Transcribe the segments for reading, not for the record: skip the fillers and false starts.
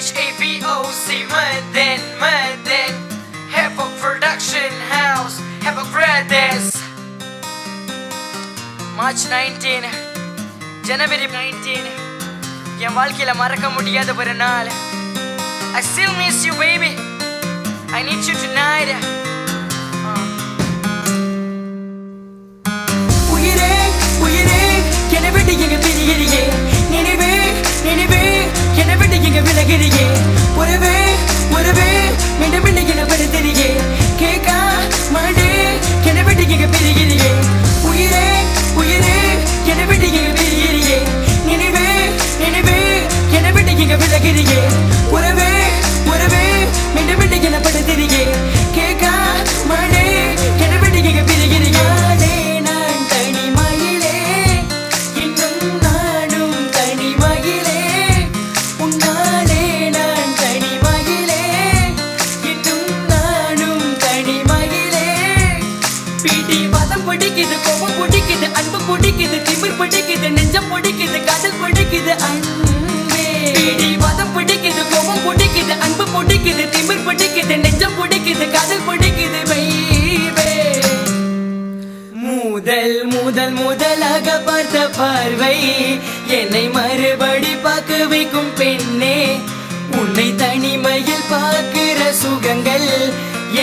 HAPOC Madan Havoc Production House Havoc Brothers March 19 January 19 என் வாழ்க்கையில மறக்க முடியாத ஒரு நாள். I still miss you baby, I need you tonight. உயிரே உயிரே என்னை விட்டு எங்க பிரிகிறியே, நினைவே நினைவே என்னை விட்டு எங்க விலகிறியே, உறவே உறவே மீண்டும் மீண்டும் என்ன படுத்துறியே, கேட்கா மாட்டே என்னை விட்டு எங்க பிரிகிறியே, உயிரே உயிரே என்னை விட்டு எங்க பிரிகிறியே, நினைவே நினைவே என்னை விட்டு எங்க விலகிறியே, உறவே உறவே மீண்டும் மீண்டும் என்ன படுத்துறியே, கேட்கா மாட்டே என்னை விட்டு எங்க பிரிகிறியே. நான் தனிமயிலே இன்னும் நானும் தனிமயிலே, உன்னாலே நான் தனிமயிலே இன்னும் நானும் தனிமயிலே. பீட்டி பதம் பிடிக்குது, கோபம் பிடிக்குது, அன்பு பிடிக்குது, திமிர் பிடிக்குது, நெஞ்சம் பிடிக்குது, காதல் பிடிக்குது அன்பே. பீட்டி பதம் பிடிக்குது, கோபம் பிடிக்குது, அன்பு பிடிக்குது, திமிர் பிடிக்குது, நெஞ்சம் பிடிக்குது, காதல் பிடிக்குது வைவே. முதல் முதல் முதலாக பார்த்த பார்வை என்னை மறுபடி பார்க்க வைக்கும் பெண்ணே, உன்னை தனிமையில் பார்க்கிற சுகங்கள்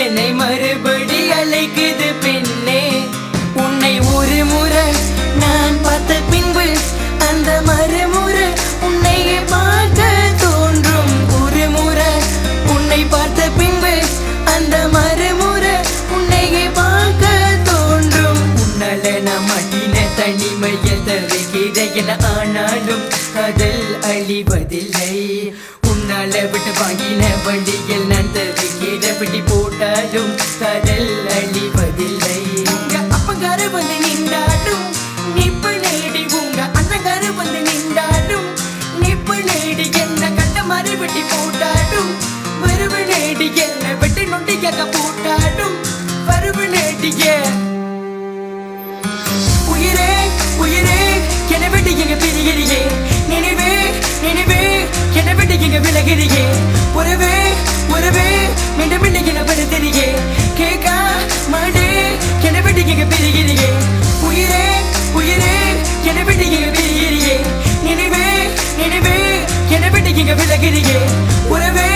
என்னை மறுபடி அழைக்குது பெண்ணே. உன்னை ஒரு முறை நான் பார்த்த பின்பு அந்த மறுமுறை உன்னை பார்க்க தோன்றும், ஒரு முறை உன்னை பார்த்த பின்பு அந்த மறுமுறை உன்னை பார்க்க தோன்றும். உன்னால நான் மாட்டின தனிமையில் தவிக்கிற என, ஆனாலும் காதல் அழிவதில்லை. உன்னால விட்டு வாங்கின வண்டியில் நான் தவிக்கிற பிடி போட்டாலும் காதல் அழிவதில்லை. உங்க அப்பங்காரு வந்து நின்றாலும் நிப்பு நேடி, உங்க அண்ணங்காரு வந்து நின்றாலும் நிப்பு நேடி, என்ன கண்ட மாதிரி வெட்டி போட்டாலும் வருவு நேடி, என்ன வெட்டி நொண்டியாக போட்டாலும் வருவு நேடிய. உயிரே உயிரே என்னை விட்டு எங்க பிரிகிறியே, நினைவே நினைவே என்னை விட்டு எங்க விலகிறியே, உறவே உறவே மீண்டும் மீண்டும் என்ன படுத்துறியே, கேட்கா மாட்டே என்னை விட்டு எங்க பிரிகிறியே, உயிரே உயிரே என்னை விட்டு எங்க பிரிகிறியே, நினைவே நினைவே என்னை விட்டு எங்க விலகிறியே, உறவே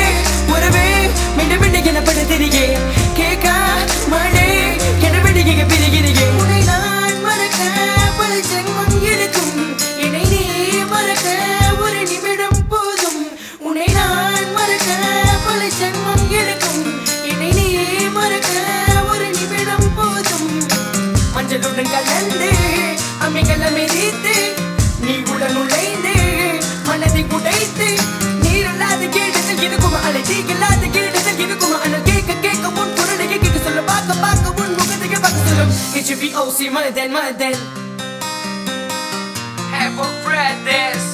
உறவே மீண்டும் மீண்டும் என்ன படுத்துறியே, கேட்கா மாட்டே என்னை விட்டு எங்க பிரிகிறியே. உன்னை நான் மறக்க பல ஜென்மம் இருக்கும், என்னை நீ மறக்க ஒரு நிமிடம் போதும். உன்னை நான் மறக்க பல ஜென்மம் இருக்கும், என்னை நீ மறக்க ஒரு நிமிடம் போதும். மஞ்சளுடன் கலந்து அமைகள் அமைதித்து நீ உடன் நுழைந்து மனதை குடைத்து, நீரல்லாத கேட்டதில் இருக்கும் அழைத்தி இல்லாத கேட்டதில் இருக்கும் அனல் கேட்க கேட்க உன் குரலை கேட்க சொல்ல, பார்க்க பார்க்க உன் முகத்தை பார்க்க சொல்லும். HAPOC Madan Havoc Brothers.